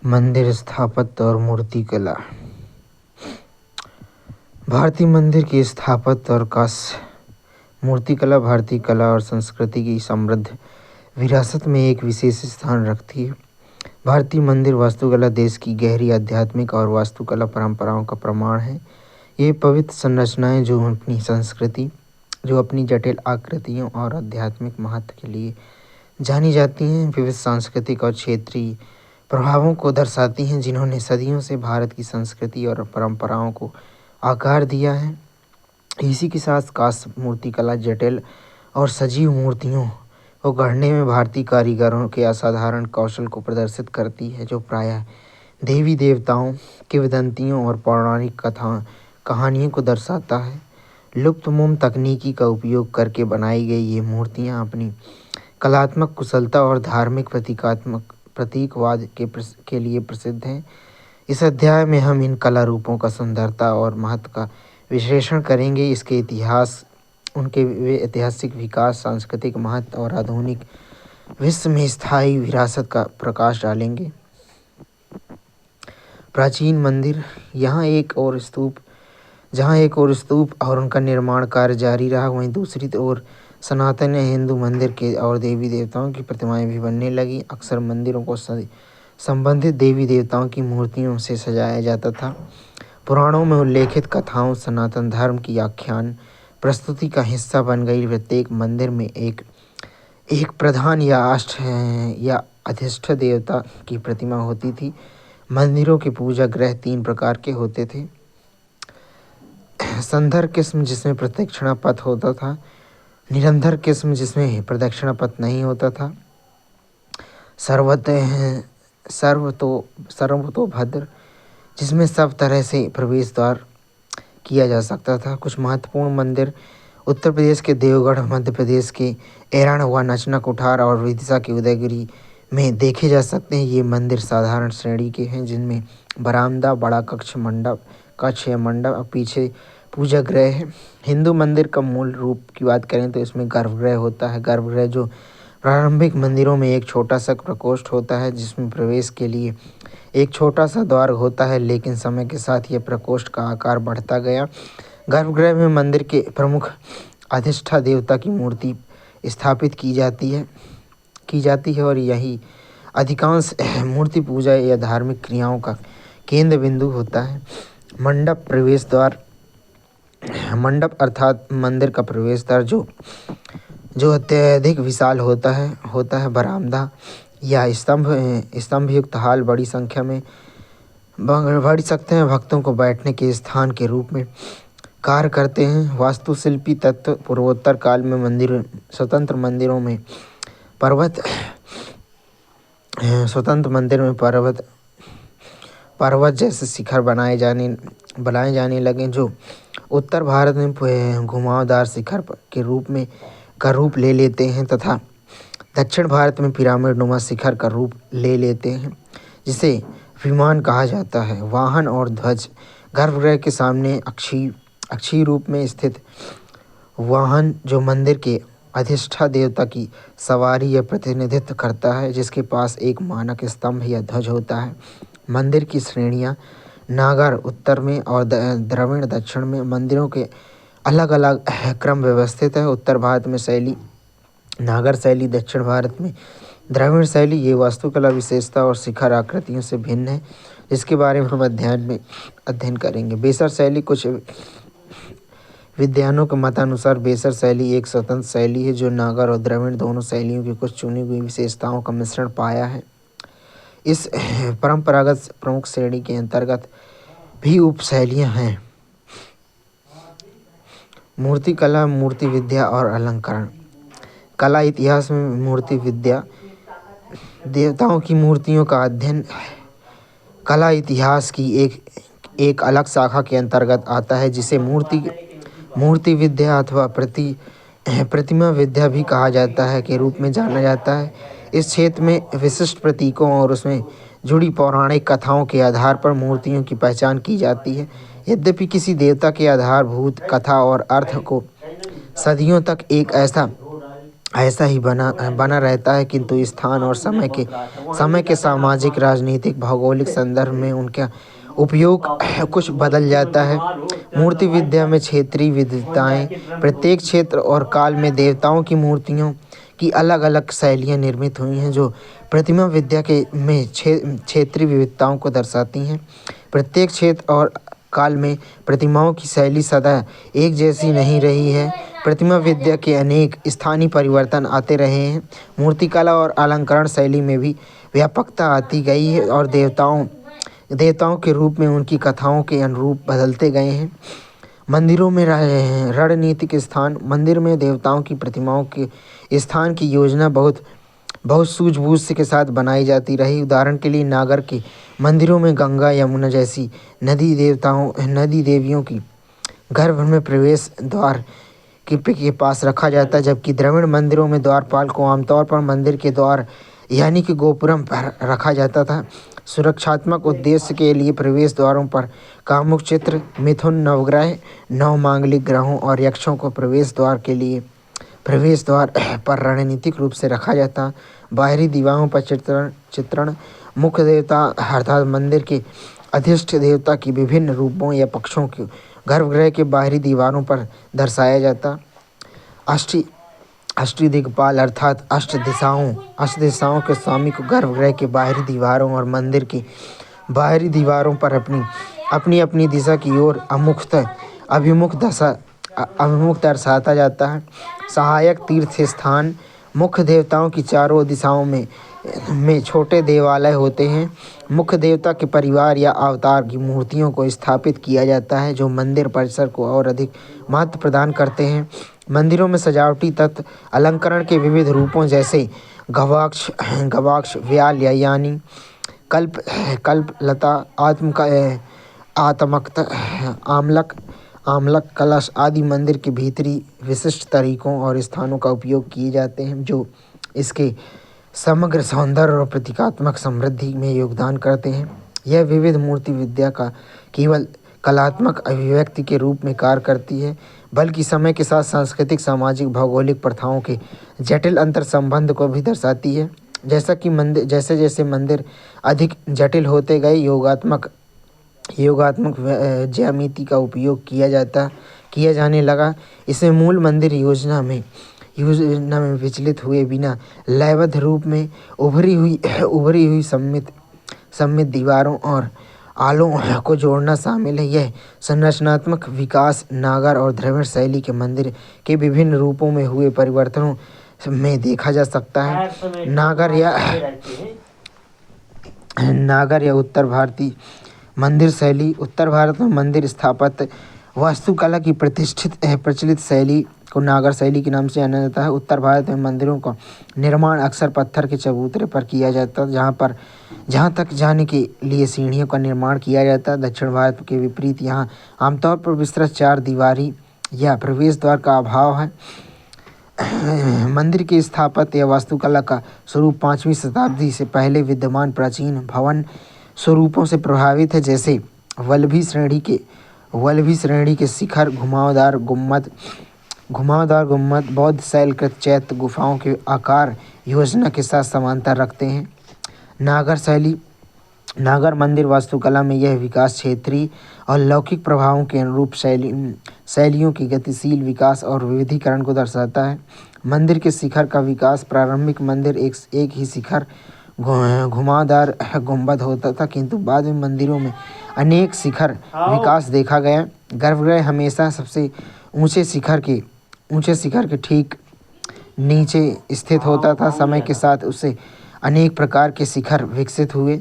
मंदिर स्थापत्य और मूर्तिकला। भारतीय मंदिर की स्थापत्य और मूर्तिकला भारतीय कला और संस्कृति की समृद्ध विरासत में एक विशेष स्थान रखती है। भारतीय मंदिर वास्तुकला देश की गहरी आध्यात्मिक और वास्तुकला परंपराओं का प्रमाण है। ये पवित्र संरचनाएं जो अपनी जटिल आकृतियों और आध्यात्मिक महत्व के लिए जानी जाती हैं, विविध सांस्कृतिक और क्षेत्रीय प्रभावों को दर्शाती हैं, जिन्होंने सदियों से भारत की संस्कृति और परंपराओं को आकार दिया है। इसी के साथ काष्ठ मूर्तिकला जटिल और सजीव मूर्तियों को गढ़ने में भारतीय कारीगरों के असाधारण कौशल को प्रदर्शित करती है, जो प्रायः देवी देवताओं, किंवदंतियों और पौराणिक कहानियों को दर्शाता है। लुप्तमोम तकनीकी का उपयोग करके बनाई गई ये मूर्तियाँ अपनी कलात्मक कुशलता और धार्मिक प्रतीकवाद के लिए प्रसिद्ध हैं। इस अध्याय में हम इन कला रूपों का सुंदरता और महत्व का विश्लेषण करेंगे, इसके इतिहास, उनके ऐतिहासिक विकास, सांस्कृतिक महत्व और आधुनिक विश्व में स्थायी विरासत का प्रकाश डालेंगे। प्राचीन मंदिर। जहाँ एक और स्तूप और उनका निर्माण कार्य जारी रहा, वहीं दूसरी ओर सनातन हिंदू मंदिर के और देवी देवताओं की प्रतिमाएं भी बनने लगी। अक्सर मंदिरों को संबंधित देवी देवताओं की मूर्तियों से सजाया जाता था। पुराणों में उल्लेखित कथाओं सनातन धर्म की आख्यान प्रस्तुति का हिस्सा बन गई। प्रत्येक मंदिर में एक प्रधान या अधिष्ठ देवता की प्रतिमा होती थी। मंदिरों के पूजा गृह 3 प्रकार के होते थे। संधर किस्म, जिसमें प्रदक्षिणा पथ होता था। निरंतर किस्म, जिसमें प्रदक्षिणा पथ नहीं होता था। सर्वतोभद्र, जिसमें सब तरह से प्रवेश द्वार किया जा सकता था। कुछ महत्वपूर्ण मंदिर उत्तर प्रदेश के देवगढ़, मध्य प्रदेश के एरान व नचना कुठार और विदिशा के उदयगिरी में देखे जा सकते हैं। ये मंदिर साधारण श्रेणी के हैं, जिनमें बरामदा, बड़ा कक्ष या मंडप और पीछे पूजा गृह है। हिंदू मंदिर का मूल रूप की बात करें तो इसमें गर्भगृह होता है। गर्भगृह जो प्रारंभिक मंदिरों में एक छोटा सा प्रकोष्ठ होता है, जिसमें प्रवेश के लिए एक छोटा सा द्वार होता है, लेकिन समय के साथ यह प्रकोष्ठ का आकार बढ़ता गया। गर्भगृह में मंदिर के प्रमुख अधिष्ठा देवता की मूर्ति स्थापित की जाती है और यही अधिकांश मूर्ति पूजा या धार्मिक क्रियाओं का केंद्र बिंदु होता है। मंडप, प्रवेश द्वार। मंडप अर्थात मंदिर का प्रवेश द्वार जो अत्यधिक विशाल होता है। बरामदा या स्तंभ युक्त हाल बड़ी संख्या में बढ़ सकते हैं, भक्तों को बैठने के स्थान के रूप में कार्य करते हैं। वास्तुशिल्पी तत्व। पूर्वोत्तर काल में स्वतंत्र मंदिरों में पर्वत जैसे शिखर बनाए जाने लगे, जो उत्तर भारत में घुमावदार शिखर का रूप ले लेते हैं, तथा दक्षिण भारत में पिरामिड नुमा शिखर का रूप ले लेते हैं, जिसे विमान कहा जाता है। वाहन और ध्वज। गर्भगृह के सामने अक्षीय रूप में स्थित वाहन, जो मंदिर के अधिष्ठा देवता की सवारी या प्रतिनिधित्व करता है, जिसके पास एक मानक स्तंभ या ध्वज होता है। मंदिर की श्रेणियाँ। नागर उत्तर में और द्रविड़ दक्षिण में। मंदिरों के अलग अलग क्रम व्यवस्थित है। उत्तर भारत में शैली नागर शैली, दक्षिण भारत में द्रविड़ शैली। ये वास्तुकला विशेषता और शिखर आकृतियों से भिन्न है, जिसके बारे में हम अध्ययन करेंगे। बेसर शैली। कुछ विद्वानों के मतानुसार बेसर शैली एक स्वतंत्र शैली है, जो नागर और द्रविड़ दोनों शैलियों की कुछ चुनी हुई विशेषताओं का मिश्रण पाया है। इस परंपरागत प्रमुख श्रेणी के अंतर्गत भी उपशैलियाँ हैं। मूर्तिकला, मूर्ति विद्या और अलंकरण। कला इतिहास में मूर्ति विद्या, देवताओं की मूर्तियों का अध्ययन कला इतिहास की एक अलग शाखा के अंतर्गत आता है, जिसे मूर्ति विद्या अथवा प्रतिमा विद्या भी कहा जाता है के रूप में जाना जाता है। इस क्षेत्र में विशिष्ट प्रतीकों और उसमें जुड़ी पौराणिक कथाओं के आधार पर मूर्तियों की पहचान की जाती है। यद्यपि किसी देवता के आधारभूत कथा और अर्थ को सदियों तक एक ऐसा ऐसा ही बना बना रहता है, किंतु स्थान और समय के सामाजिक, राजनीतिक, भौगोलिक संदर्भ में उनका उपयोग कुछ बदल जाता है। मूर्ति विद्या में क्षेत्रीय विविधताएं, प्रत्येक क्षेत्र और काल में देवताओं की मूर्तियों की अलग अलग शैलियाँ निर्मित हुई हैं, जो प्रतिमा विद्या के में क्षेत्रीय विविधताओं को दर्शाती हैं। प्रत्येक क्षेत्र और काल में प्रतिमाओं की शैली सदा एक जैसी नहीं रही है। प्रतिमा विद्या के अनेक स्थानीय परिवर्तन आते रहे हैं। मूर्तिकला और अलंकरण शैली में भी व्यापकता आती गई है और देवताओं के रूप में उनकी कथाओं के अनुरूप बदलते गए हैं। मंदिरों में रणनीतिक स्थान, मंदिर में देवताओं की प्रतिमाओं के स्थान की योजना बहुत बहुत सूझबूझ के साथ बनाई जाती रही। उदाहरण के लिए नागर के मंदिरों में गंगा, यमुना जैसी नदी देवियों की गर्भ में प्रवेश द्वार के पास रखा जाता है, जबकि द्रविड़ मंदिरों में द्वारपाल को आमतौर पर मंदिर के द्वार यानी कि गोपुरम पर रखा जाता था। सुरक्षात्मक उद्देश्य के लिए प्रवेश द्वारों पर कामुक चित्र, मिथुन, नवग्रह, नौ मांगलिक ग्रहों और यक्षों को प्रवेश द्वार पर रणनीतिक रूप से रखा जाता। बाहरी दीवारों पर चित्रण मुख्य देवता अर्थात मंदिर के अधिष्ठ देवता की विभिन्न रूपों या पक्षों को गर्भगृह के बाहरी दीवारों पर दर्शाया जाता। अष्टदिक्पाल अर्थात अष्ट दिशाओं के स्वामी को गर्भगृह के बाहरी दीवारों और मंदिर के बाहरी दीवारों पर अपनी अपनी दिशा की ओर अभिमुख दर्शाता जाता है। सहायक तीर्थ स्थान, मुख्य देवताओं की चारों दिशाओं में छोटे देवालय होते हैं। मुख्य देवता के परिवार या अवतार की मूर्तियों को स्थापित किया जाता है, जो मंदिर परिसर को और अधिक महत्व प्रदान करते हैं। मंदिरों में सजावटी तत्व, अलंकरण के विविध रूपों जैसे गवाक्ष, व्याल या यानी कल्पलता, आत्मक, आमलक, कलश आदि मंदिर के भीतरी विशिष्ट तरीकों और स्थानों का उपयोग किए जाते हैं, जो इसके समग्र सौंदर्य और प्रतीकात्मक समृद्धि में योगदान करते हैं। यह विविध मूर्ति विद्या का केवल कलात्मक अभिव्यक्ति के रूप में कार्य करती है, बल्कि समय के साथ सांस्कृतिक, सामाजिक, भौगोलिक प्रथाओं के जटिल अंतर संबंध को भी दर्शाती है। जैसे जैसे मंदिर अधिक जटिल होते गए, योगात्मक ज्यामिति का उपयोग किया जाने लगा। इसे मूल मंदिर योजना में विचलित हुए बिना लयबद्ध रूप में उभरी हुई सममित दीवारों और आलों को जोड़ना शामिल है। यह संरचनात्मक विकास नागर और द्रविड़ शैली के मंदिर के विभिन्न रूपों में हुए परिवर्तनों में देखा जा सकता है। नागर या उत्तर भारतीय मंदिर शैली, उत्तर भारत में मंदिर स्थापत्य वास्तुकला की प्रचलित शैली को नागर शैली के नाम से जाना जाता है। उत्तर भारत में मंदिरों का निर्माण अक्सर पत्थर के चबूतरे पर किया जाता है, जहाँ तक जाने के लिए सीढ़ियों का निर्माण किया जाता है। दक्षिण भारत के विपरीत यहाँ आमतौर पर विस्तृत चार दीवारी या प्रवेश द्वार का अभाव है। मंदिर की स्थापत्य या वास्तुकला का स्वरूप 5वीं शताब्दी से पहले विद्यमान प्राचीन भवन स्वरूपों से प्रभावित है, जैसे वल्लभी श्रेणी के शिखर, घुमावदार गुम्बद, बौद्ध शैलकृत चैत्य गुफाओं के आकार योजना के साथ समानता रखते हैं। नागर मंदिर वास्तुकला में यह विकास क्षेत्रीय और लौकिक प्रभावों के अनुरूप शैलियों की गतिशील विकास और विविधीकरण को दर्शाता है। मंदिर के शिखर का विकास, प्रारंभिक मंदिर एक ही शिखर घुमावदार गुंबद होता था, किंतु बाद में मंदिरों में अनेक शिखर विकास देखा गया। गर्भगृह हमेशा सबसे ऊंचे शिखर के ठीक नीचे स्थित होता था। समय के साथ उससे अनेक प्रकार के शिखर विकसित हुए।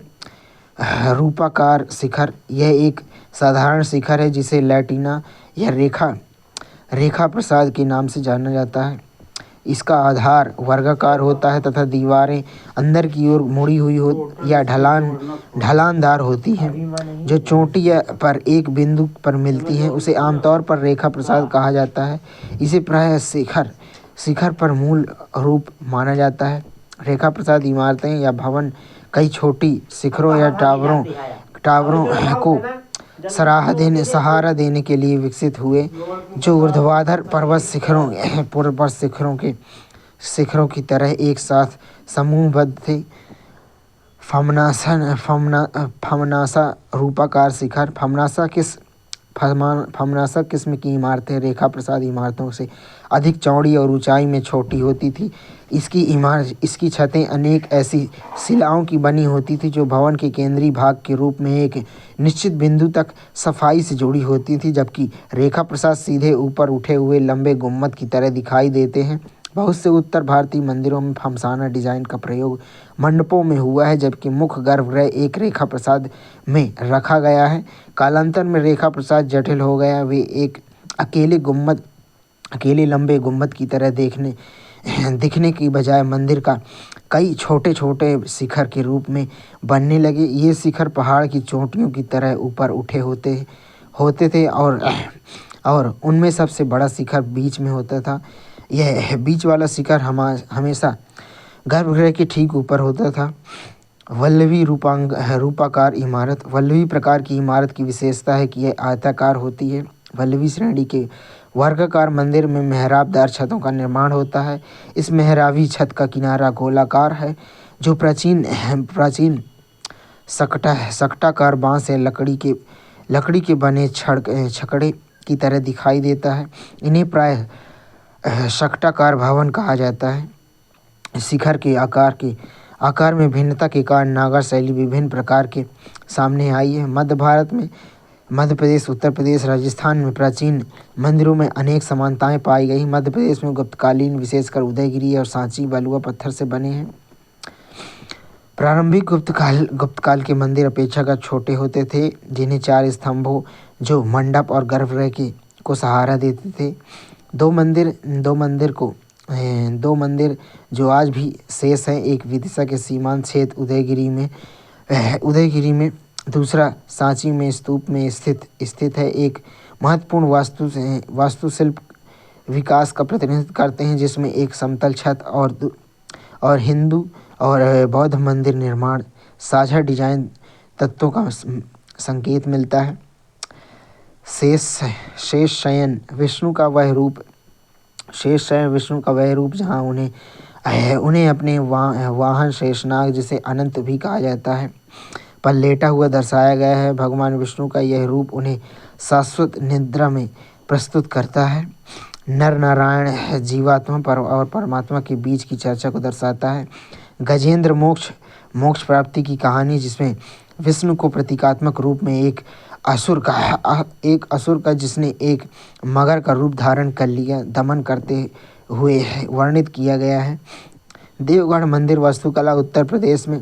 रूपाकार शिखर, यह एक साधारण शिखर है जिसे लैटिना या रेखा प्रसाद के नाम से जाना जाता है। इसका आधार वर्गाकार होता है तथा दीवारें अंदर की ओर मुड़ी हुई या ढलानदार होती हैं, जो चोटी पर एक बिंदु पर मिलती हैं। उसे आमतौर पर रेखा प्रसाद कहा जाता है। इसे प्रायः शिखर पर मूल रूप माना जाता है। रेखा प्रसाद इमारतें या भवन कई छोटी शिखरों या टावरों को सहारा देने के लिए विकसित हुए, जो ऊर्ध्वाधर पर्वत शिखरों के शिखरों की तरह एक साथ समूहबद्ध थे। फमनासा रूपाकार शिखर फमनासा किस्म की इमारतें रेखा प्रसाद इमारतों से अधिक चौड़ी और ऊंचाई में छोटी होती थी। इसकी छतें अनेक ऐसी शिलाओं की बनी होती थी जो भवन के केंद्रीय भाग के रूप में एक निश्चित बिंदु तक सफाई से जुड़ी होती थी, जबकि रेखा प्रसाद सीधे ऊपर उठे हुए लंबे गुम्बद की तरह दिखाई देते हैं। बहुत से उत्तर भारतीय मंदिरों में फमसाना डिजाइन का प्रयोग मंडपों में हुआ है, जबकि मुख्य गर्भगृह एक रेखा प्रसाद में रखा गया है। कालांतर में रेखा प्रसाद जटिल हो गया। वे एक अकेले लंबे गुम्बद की तरह दिखने की बजाय मंदिर का कई छोटे छोटे शिखर के रूप में बनने लगे। ये शिखर पहाड़ की चोटियों की तरह ऊपर उठे होते थे और उनमें सबसे बड़ा शिखर बीच में होता था। यह बीच वाला शिखर हमेशा गर्भगृह के ठीक ऊपर होता था। वल्लभी रूपाकार इमारत वल्लभी प्रकार की इमारत की विशेषता है कि यह आयताकार होती है। वल्लभी श्रेणी के वर्गाकार मंदिर में मेहराबदार छतों का निर्माण होता है। इस मेहराबी छत का किनारा गोलाकार है, जो प्राचीन सकटाकार बांस या लकड़ी के बने छकड़े की तरह दिखाई देता है। इन्हें प्रायः सकटाकार भवन कहा जाता है। शिखर के आकार में भिन्नता के कारण नागर शैली विभिन्न प्रकार के सामने आई है। मध्य भारत में मध्य प्रदेश, उत्तर प्रदेश, राजस्थान में प्राचीन मंदिरों में अनेक समानताएं पाई गई। मध्य प्रदेश में गुप्तकालीन, विशेषकर उदयगिरी और सांची बलुआ पत्थर से बने हैं। प्रारंभिक गुप्तकाल के मंदिर अपेक्षाकृत छोटे होते थे, जिन्हें 4 स्तंभों जो मंडप और गर्भगृह को सहारा देते थे। दो मंदिर जो आज भी शेष हैं, एक विदिशा के सीमांत क्षेत्र उदयगिरी में, दूसरा सांची में स्तूप में स्थित है। एक महत्वपूर्ण वास्तुशिल्प विकास का प्रतिनिधित्व करते हैं, जिसमें एक समतल छत और हिंदू और बौद्ध मंदिर निर्माण साझा डिजाइन तत्वों का संकेत मिलता है। शेष शयन विष्णु का वह रूप जहाँ उन्हें अपने वाहन शेषनाग, जिसे अनंत भी कहा जाता है, पर लेटा हुआ दर्शाया गया है। भगवान विष्णु का यह रूप उन्हें शाश्वत निद्रा में प्रस्तुत करता है। नर नारायण जीवात्मा और परमात्मा के बीच की चर्चा को दर्शाता है। गजेंद्र मोक्ष प्राप्ति की कहानी, जिसमें विष्णु को प्रतीकात्मक रूप में एक असुर का जिसने एक मगर का रूप धारण कर लिया, दमन करते हुए वर्णित किया गया है। देवगढ़ मंदिर वास्तुकला उत्तर प्रदेश में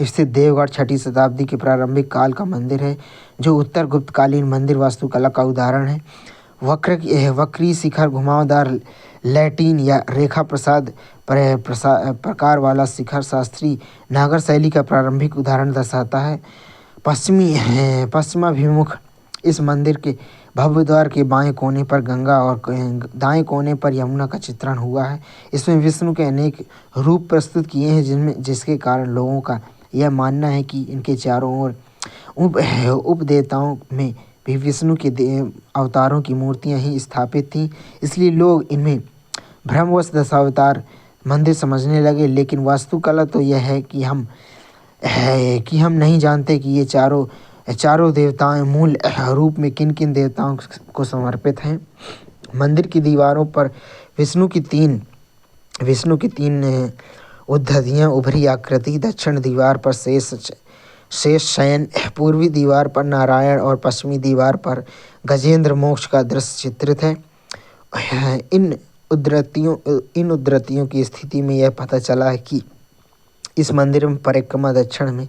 स्थित देवगढ़ 6ठी शताब्दी के प्रारंभिक काल का मंदिर है, जो उत्तर गुप्तकालीन मंदिर वास्तुकला का उदाहरण है। वक्री शिखर, घुमावदार लैटिन या रेखा प्रकार वाला शिखर शास्त्रीय नागर शैली का प्रारंभिक उदाहरण दर्शाता है। पश्चिमाभिमुख इस मंदिर के भव्य द्वार के बाएं कोने पर गंगा और दाएं कोने पर यमुना का चित्रण हुआ है। इसमें विष्णु के अनेक रूप प्रस्तुत किए हैं, जिसके कारण लोगों का यह मानना है कि इनके चारों ओर उपदेवताओं में भी विष्णु के अवतारों की मूर्तियां ही स्थापित थीं। इसलिए लोग इनमें भ्रमवश दशावतार मंदिर समझने लगे। लेकिन वास्तुकला तो यह है कि हम नहीं जानते कि ये चारों देवताएं मूल रूप में किन किन देवताओं को समर्पित हैं। मंदिर की दीवारों पर विष्णु की तीन उद्धतियाँ उभरी आकृति, दक्षिण दीवार पर शेष शयन, पूर्वी दीवार पर नारायण और पश्चिमी दीवार पर गजेंद्र मोक्ष का दृश्य चित्रित है। इन उद्धतियों की स्थिति में यह पता चला है कि इस मंदिर में परिक्रमा दक्षिण में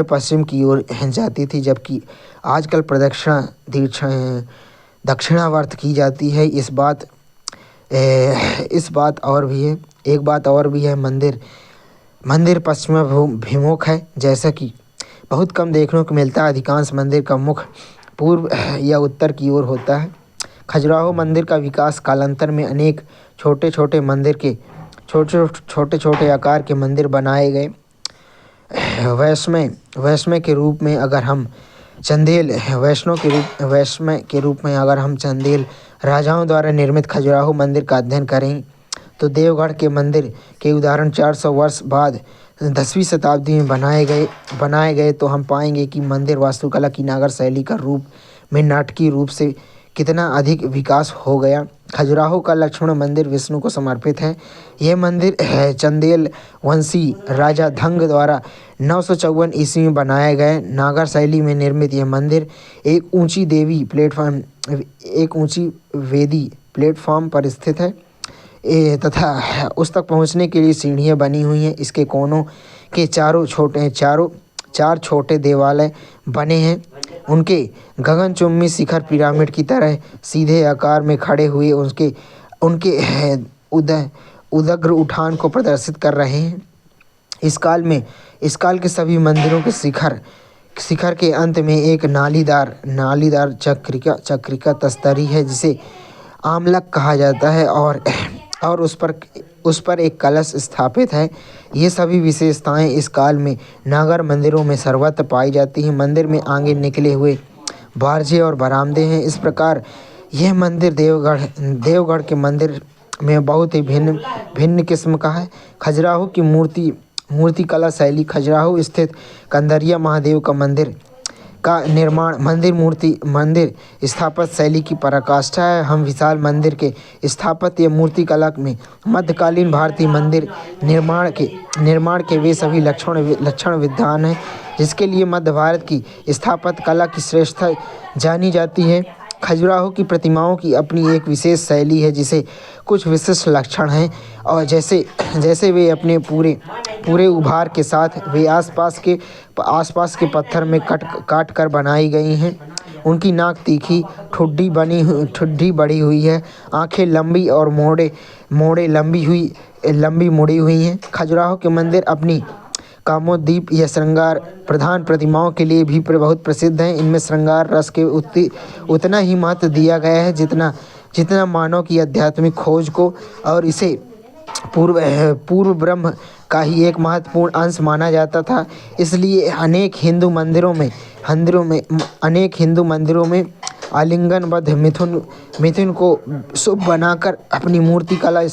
पश्चिम की ओर जाती थी, जबकि आजकल प्रदक्षिणा दक्षिणावर्त की जाती है। एक बात और भी है, मंदिर पश्चिमाभिमुख है, जैसा कि बहुत कम देखने को मिलता है। अधिकांश मंदिर का मुख पूर्व या उत्तर की ओर होता है। खजुराहो मंदिर का विकास कालांतर में अनेक छोटे छोटे आकार के मंदिर बनाए गए। वैष्णव के रूप में अगर हम चंदेल राजाओं द्वारा निर्मित खजुराहो मंदिर का अध्ययन करें तो देवगढ़ के मंदिर के उदाहरण 400 वर्ष बाद 10वीं शताब्दी में बनाए गए तो हम पाएंगे कि मंदिर वास्तुकला की नागर शैली का रूप में नाटकीय रूप से कितना अधिक विकास हो गया। खजुराहो का लक्ष्मण मंदिर विष्णु को समर्पित है। यह मंदिर चंदेल वंशी राजा धंग द्वारा 954 ईस्वी में बनाया गया। नागर शैली में निर्मित यह मंदिर एक ऊंची वेदी प्लेटफॉर्म पर स्थित है तथा उस तक पहुंचने के लिए सीढ़ियां बनी हुई हैं। इसके कोनों के चार छोटे देवालय बने हैं। उनके गगनचुंबी शिखर पिरामिड की तरह सीधे आकार में खड़े हुए उनके उदग्र उठान को प्रदर्शित कर रहे हैं। इस काल के सभी मंदिरों के शिखर के अंत में एक नालीदार चक्रिका तस्तरी है जिसे आमलक कहा जाता है और उस पर एक कलश स्थापित है। ये सभी विशेषताएं इस काल में नागर मंदिरों में सर्वत्र पाई जाती हैं। मंदिर में आगे निकले हुए बारजे और बरामदे हैं। इस प्रकार यह मंदिर देवगढ़ के मंदिर में बहुत ही भिन्न किस्म का है। खजुराहो की मूर्ति कला शैली। खजुराहो स्थित कंदरिया महादेव का मंदिर का निर्माण मंदिर स्थापत्य शैली की पराकाष्ठा है। हम विशाल मंदिर के स्थापत्य मूर्ति कला में मध्यकालीन भारतीय मंदिर निर्माण के वे सभी लक्षण विद्वान हैं जिसके लिए मध्य भारत की स्थापत्य कला की श्रेष्ठता जानी जाती है। खजुराहो की प्रतिमाओं की अपनी एक विशेष शैली है जिसे कुछ विशिष्ट लक्षण हैं और जैसे वे अपने पूरे उभार के साथ वे आसपास के पत्थर में काट कर बनाई गई हैं। उनकी नाक तीखी, ठुड्डी बढ़ी हुई है, आंखें लंबी और मोड़े लंबी मुड़ी हुई हैं। खजुराहो के मंदिर अपनी कामोद्दीप या श्रृंगार प्रधान प्रतिमाओं के लिए भी बहुत प्रसिद्ध हैं। इनमें श्रृंगार रस के उतना ही महत्व दिया गया है जितना मानव की आध्यात्मिक खोज को और इसे पूर्व ब्रह्म का ही एक महत्वपूर्ण अंश माना जाता था। इसलिए अनेक हिंदू मंदिरों में आलिंगनबद्ध मिथुन को शुभ बनाकर अपनी मूर्तियां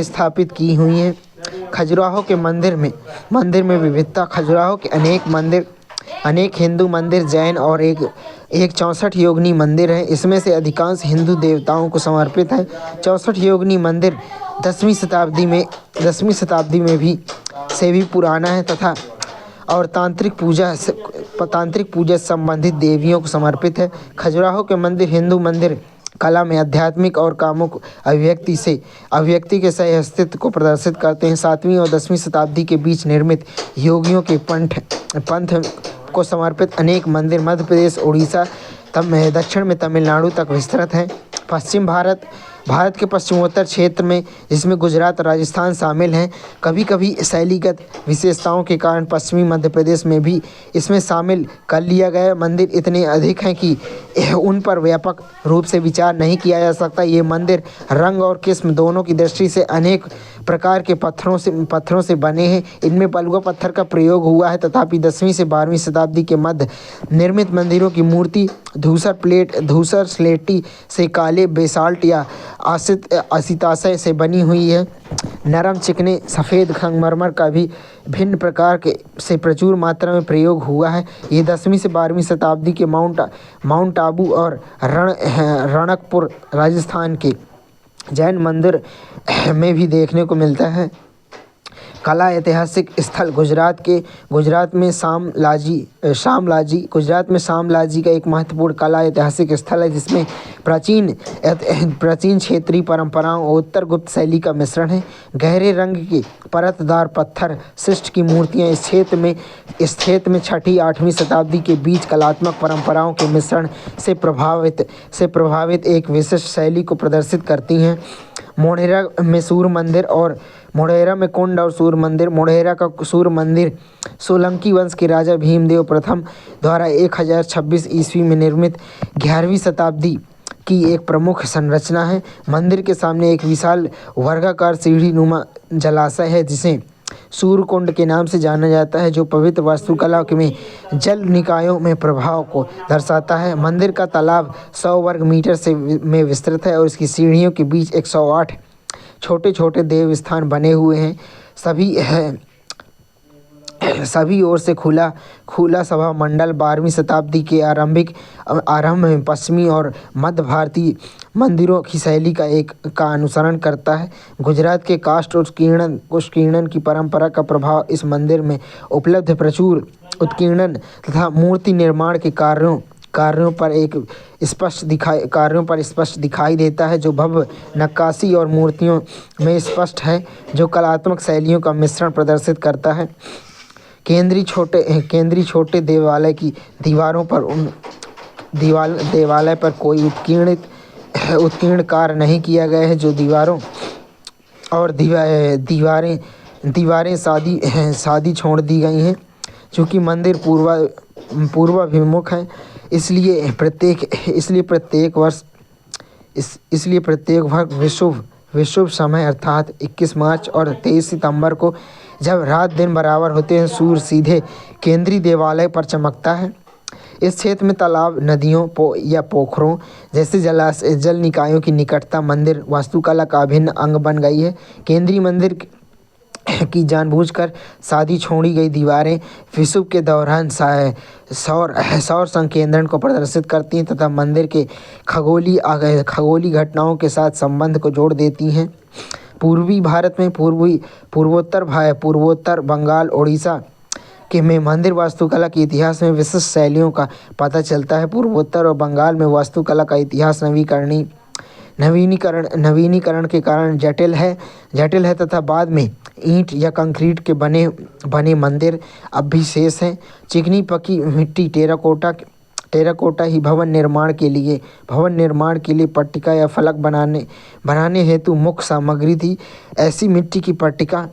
स्थापित की हुई हैं। खजुराहो के मंदिर में विविधता। खजुराहो के अनेक हिंदू मंदिर, जैन और एक 64 योगिनी मंदिर है। इसमें से अधिकांश हिंदू देवताओं को समर्पित है। 64 योगिनी मंदिर 10वीं शताब्दी में से भी पुराना है तथा और तांत्रिक पूजा संबंधित देवियों को समर्पित है। खजुराहो के मंदिर हिंदू मंदिर कला में आध्यात्मिक और कामुक अभिव्यक्ति के सही अस्तित्व को प्रदर्शित करते हैं। 7वीं और 10वीं शताब्दी के बीच निर्मित योगियों के पंथ को समर्पित अनेक मंदिर मध्य प्रदेश, उड़ीसा, दक्षिण में तमिलनाडु तक विस्तृत हैं। पश्चिम भारत के पश्चिमोत्तर क्षेत्र में जिसमें गुजरात और राजस्थान शामिल हैं। कभी कभी शैलीगत विशेषताओं के कारण पश्चिमी मध्य प्रदेश में भी इसमें शामिल कर लिया गया। मंदिर इतने अधिक हैं कि उन पर व्यापक रूप से विचार नहीं किया जा सकता। ये मंदिर रंग और किस्म दोनों की दृष्टि से अनेक प्रकार के पत्थरों से बने हैं। इनमें बलुआ पत्थर का प्रयोग हुआ है। तथापि 10वीं से 12वीं शताब्दी के मध्य निर्मित मंदिरों की मूर्ति धूसर स्लेटी से काले बेसाल्ट या असिताशय से बनी हुई है। नरम चिकने सफ़ेद संगमरमर का भी भिन्न प्रकार से प्रचुर मात्रा में प्रयोग हुआ है। ये 10वीं से 12वीं शताब्दी के माउंट आबू और रणकपुर राजस्थान के जैन मंदिर में भी देखने को मिलता है। कला ऐतिहासिक स्थल। गुजरात में शामलाजी का एक महत्वपूर्ण कला ऐतिहासिक स्थल है जिसमें प्राचीन क्षेत्रीय परंपराओं और उत्तर गुप्त शैली का मिश्रण है। गहरे रंग के परतदार पत्थर शिष्ट की मूर्तियां इस क्षेत्र में 6वीं-8वीं शताब्दी के बीच कलात्मक परंपराओं के मिश्रण से प्रभावित एक विशिष्ट शैली को प्रदर्शित करती हैं। मोढेरा में सूर्य मंदिर और मोढेरा में कुंड और सूर्य मंदिर। मोढेरा का सूर्य मंदिर सोलंकी वंश के राजा भीमदेव प्रथम द्वारा 1026 ईस्वी में निर्मित 11वीं शताब्दी की एक प्रमुख संरचना है। मंदिर के सामने एक विशाल वर्गाकार सीढ़ी नुमा जलाशय है सूर्यकुंड के नाम से जाना जाता है, जो पवित्र वास्तुकला में जल निकायों में प्रभाव को दर्शाता है। मंदिर का तालाब 100 वर्ग मीटर से में विस्तृत है और इसकी सीढ़ियों के बीच 108 छोटे छोटे देव स्थान बने हुए हैं। सभी ओर से खुला सभा मंडल 12वीं शताब्दी के आरंभ में पश्चिमी और मध्य भारतीय मंदिरों की शैली का अनुसरण करता है। गुजरात के काष्ठ उत्कीर्णन की परंपरा का प्रभाव इस मंदिर में उपलब्ध प्रचुर उत्कीर्णन तथा मूर्ति निर्माण के कार्यों पर स्पष्ट दिखाई देता है, जो भव्य नक्काशी और मूर्तियों में स्पष्ट है, जो कलात्मक शैलियों का मिश्रण प्रदर्शित करता है। केंद्रीय छोटे देवालय की देवालय पर कोई उत्कीर्ण कार्य नहीं किया गया है, जो दीवारों और दीवारें सादी छोड़ दी गई हैं। चूँकि मंदिर पूर्वाभिमुख है, इसलिए प्रत्येक वर्ष विशुभ समय अर्थात 21 मार्च और 23 सितंबर को, जब रात दिन बराबर होते हैं, सूर्य सीधे केंद्रीय देवालय पर चमकता है। इस क्षेत्र में तालाब, नदियों या पोखरों जैसे जल निकायों की निकटता मंदिर वास्तुकला का अभिन्न अंग बन गई है। केंद्रीय मंदिर की जानबूझकर सादी छोड़ी गई दीवारें विषुव के दौरान सौर संकेंद्रण को प्रदर्शित करती हैं तथा मंदिर के खगोलीय घटनाओं के साथ संबंध को जोड़ देती हैं। पूर्वी भारत में पूर्वोत्तर बंगाल, उड़ीसा में मंदिर वास्तुकला के इतिहास में विशिष्ट शैलियों का पता चलता है। पूर्वोत्तर और बंगाल में वास्तुकला का इतिहास नवीनीकरण के कारण जटिल है तथा बाद में ईंट या कंक्रीट के बने मंदिर अब भी शेष हैं। चिकनी पकी मिट्टी टेराकोटा ही भवन निर्माण के लिए पट्टिका या फलक बनाने हेतु मुख्य सामग्री थी। ऐसी मिट्टी की पट्टिका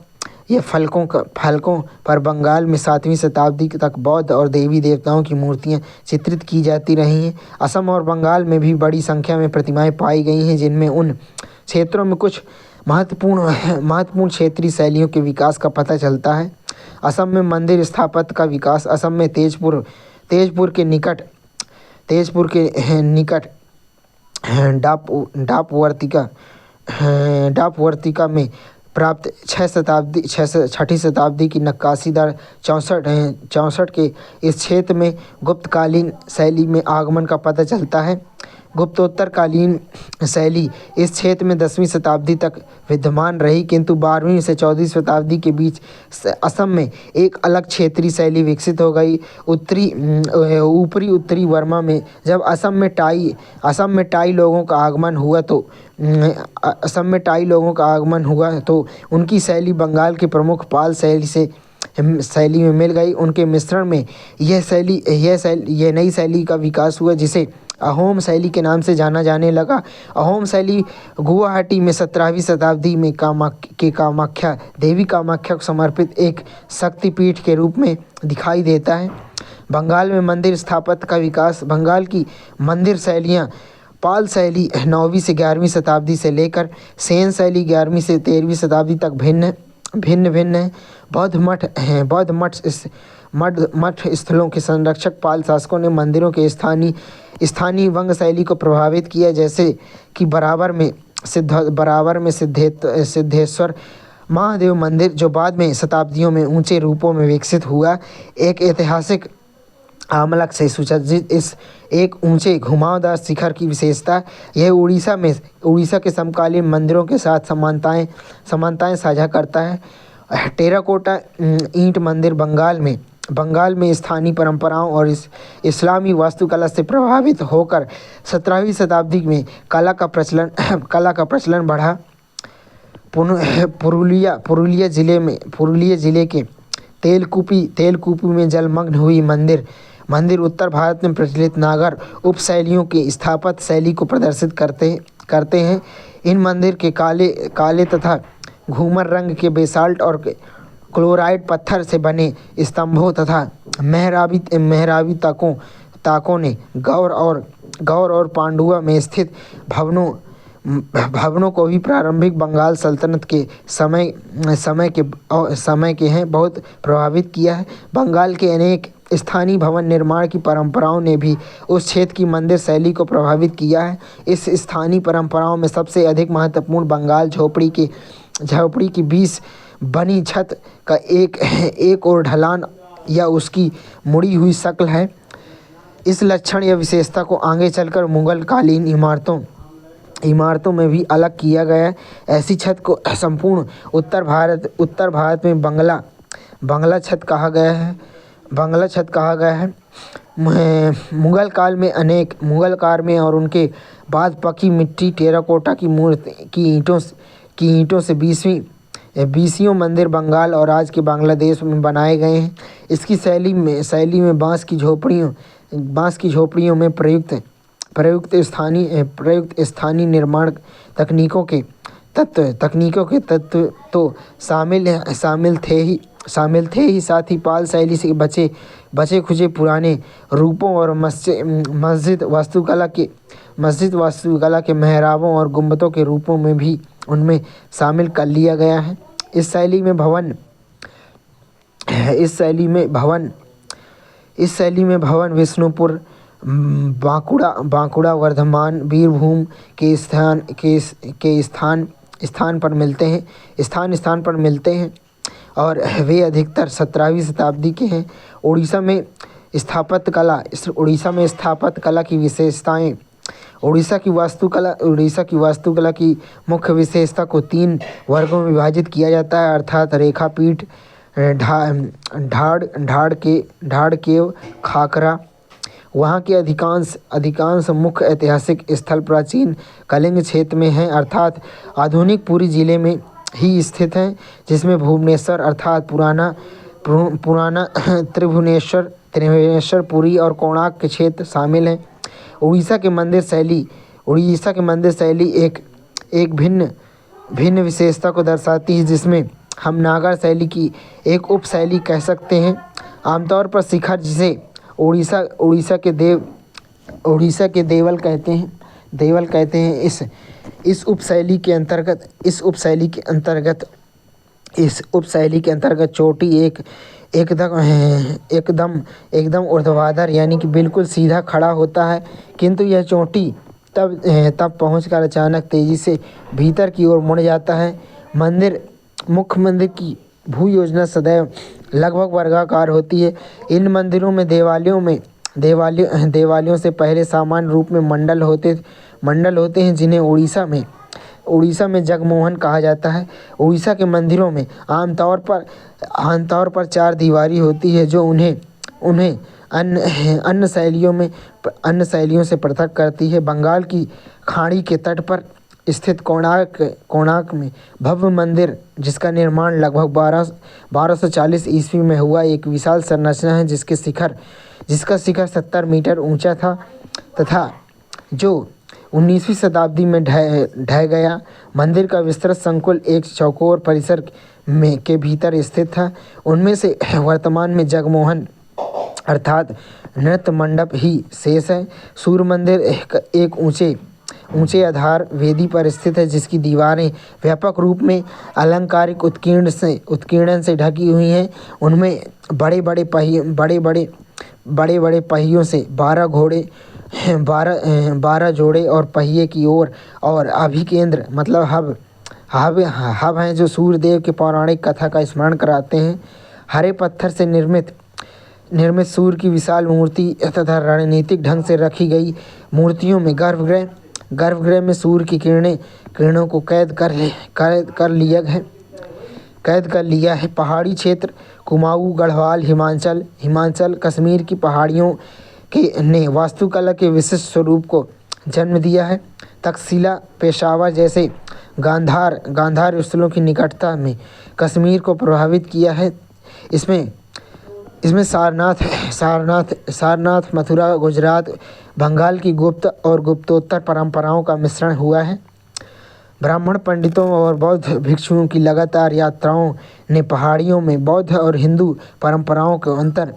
या फलकों पर बंगाल में 7वीं शताब्दी तक बौद्ध और देवी देवताओं की मूर्तियां चित्रित की जाती रही हैं। असम और बंगाल में भी बड़ी संख्या में प्रतिमाएं पाई गई हैं, जिनमें उन क्षेत्रों में कुछ महत्वपूर्ण क्षेत्रीय शैलियों के विकास का पता चलता है। असम में मंदिर स्थापत्य का विकास असम में तेजपुर के निकट डापवर्तिका में प्राप्त 6ठी शताब्दी की नक्काशीदार 64 के इस क्षेत्र में गुप्तकालीन शैली में आगमन का पता चलता है। गुप्तोत्तरकालीन शैली इस क्षेत्र में 10वीं शताब्दी तक विद्यमान रही, किंतु 12वीं से 14वीं शताब्दी के बीच असम में एक अलग क्षेत्रीय शैली विकसित हो गई। उत्तरी बर्मा में जब असम में टाई लोगों का आगमन हुआ तो उनकी शैली बंगाल के प्रमुख पाल शैली में मिल गई। उनके मिश्रण में यह नई शैली का विकास हुआ, जिसे अहोम शैली के नाम से जाना जाने लगा। अहोम शैली गुवाहाटी में 17वीं शताब्दी में देवी कामाख्या को समर्पित एक शक्तिपीठ के रूप में दिखाई देता है। बंगाल में मंदिर स्थापत्य का विकास बंगाल की मंदिर शैलियाँ पाल शैली 9वीं से 11वीं शताब्दी से लेकर सेन शैली 11वीं से 13वीं शताब्दी तक भिन्न है। बौद्ध मठ स्थलों के संरक्षक पाल शासकों ने मंदिरों के स्थानीय वंग शैली को प्रभावित किया, जैसे कि बराबर में सिद्धेश्वर महादेव मंदिर, जो बाद में शताब्दियों में ऊंचे रूपों में विकसित हुआ। एक ऐतिहासिक आमलक से सुसज्जित इस एक ऊंचे घुमावदार शिखर की विशेषता यह उड़ीसा के समकालीन मंदिरों के साथ समानताएं साझा करता है। टेराकोटा ईंट मंदिर बंगाल में स्थानीय परंपराओं और इस्लामी वास्तुकला से प्रभावित होकर 17वीं शताब्दी में कला का प्रचलन बढ़ा। पुरुलिया जिले के तेलकुपी में जलमग्न हुई मंदिर उत्तर भारत में प्रचलित नागर उपशैलियों की स्थापत्य शैली को प्रदर्शित करते हैं। इन मंदिर के काले तथा घूमर रंग के बेसाल्ट और क्लोराइड पत्थर से बने स्तंभों तथा मेहराबी ताकों ने गौर और पांडुआ में स्थित भवनों को भी प्रारंभिक बंगाल सल्तनत के समय के हैं बहुत प्रभावित किया है। बंगाल के अनेक स्थानीय भवन निर्माण की परंपराओं ने भी उस क्षेत्र की मंदिर शैली को प्रभावित किया है। इस स्थानीय परंपराओं में सबसे अधिक महत्वपूर्ण बंगाल झोपड़ी की 20 बनी छत का एक और ढलान या उसकी मुड़ी हुई शक्ल है। इस लक्षण या विशेषता को आगे चलकर मुगल कालीन इमारतों में भी अलग किया गया है। ऐसी छत को संपूर्ण उत्तर भारत में बंगला छत कहा गया है। मुगल काल में और उनके बाद पकी मिट्टी टेराकोटा की ईंटों से 20वीं मंदिर बंगाल और आज के बांग्लादेश में बनाए गए हैं। इसकी शैली में बांस की झोपड़ियों में प्रयुक्त स्थानीय निर्माण तकनीकों के तत्व तो शामिल थे ही साथ ही पाल शैली से बचे खुचे पुराने रूपों और मस्जिद वास्तुकला के मेहराबों और गुंबदों के रूपों में भी उनमें शामिल कर लिया गया है। इस शैली में भवन विष्णुपुर, बांकुड़ा, वर्धमान, बीरभूम के स्थान पर मिलते हैं और वे अधिकतर 17वीं शताब्दी के हैं। उड़ीसा में स्थापत्य कला की विशेषताएं। उड़ीसा की वास्तुकला की मुख्य विशेषता को 3 वर्गों में विभाजित किया जाता है, अर्थात रेखापीठ, ढाड़ केव, खाकरा। वहाँ के अधिकांश मुख्य ऐतिहासिक स्थल प्राचीन कलिंग क्षेत्र में हैं, अर्थात आधुनिक पुरी जिले में ही स्थित हैं, जिसमें भुवनेश्वर अर्थात पुराना त्रिभुवनेश्वर पुरी और कोणार्क के क्षेत्र शामिल हैं। उड़ीसा के मंदिर शैली एक भिन्न विशेषता को दर्शाती है, जिसमें हम नागर शैली की एक उपशैली कह सकते हैं। आमतौर पर शिखर, जिसे उड़ीसा के देवल कहते हैं, इस उपशैली के अंतर्गत चोटी एकदम ऊर्ध्वाधर यानी कि बिल्कुल सीधा खड़ा होता है, किंतु यह चोटी तब पहुंचकर अचानक तेजी से भीतर की ओर मुड़ जाता है। मुख्य मंदिर की भू योजना सदैव लगभग वर्गाकार होती है। इन मंदिरों में देवालयों से पहले सामान्य रूप में मंडल होते हैं, जिन्हें उड़ीसा में जगमोहन कहा जाता है। उड़ीसा के मंदिरों में आमतौर पर 4 दीवारी होती है, जो उन्हें अन्य शैलियों से पृथक करती है। बंगाल की खाड़ी के तट पर स्थित कोणार्क में भव्य मंदिर, जिसका निर्माण लगभग 1240 ईस्वी में हुआ, एक विशाल संरचना है, जिसका शिखर 70 मीटर ऊंचा था तथा जो 19वीं शताब्दी में ढह गया। मंदिर का विस्तृत संकुल एक चौकोर परिसर के भीतर स्थित था। उनमें से वर्तमान में जगमोहन अर्थात नृत्य मंडप ही शेष है। सूर्य मंदिर एक ऊंचे आधार वेदी पर स्थित है, जिसकी दीवारें व्यापक रूप में अलंकारिक उत्कीर्णन से ढकी हुई हैं। उनमें बड़े बड़े पहियों से 12 जोड़े और पहिए की ओर और अभिकेंद्र मतलब हब हैं, जो सूर्यदेव के पौराणिक कथा का स्मरण कराते हैं। हरे पत्थर से निर्मित सूर्य की विशाल मूर्ति तथा रणनीतिक ढंग से रखी गई मूर्तियों में गर्भगृह में सूर्य की किरणों को कैद कर लिया है। पहाड़ी क्षेत्र कुमाऊं, गढ़वाल, हिमाचल, कश्मीर की पहाड़ियों ने वास्तुकला के विशिष्ट स्वरूप को जन्म दिया है। तक्षशिला, पेशावर जैसे गांधार स्थलों की निकटता में कश्मीर को प्रभावित किया है। इसमें सारनाथ, मथुरा, गुजरात, बंगाल की गुप्त और गुप्तोत्तर परंपराओं का मिश्रण हुआ है। ब्राह्मण पंडितों और बौद्ध भिक्षुओं की लगातार यात्राओं ने पहाड़ियों में बौद्ध और हिंदू परंपराओं को अंतर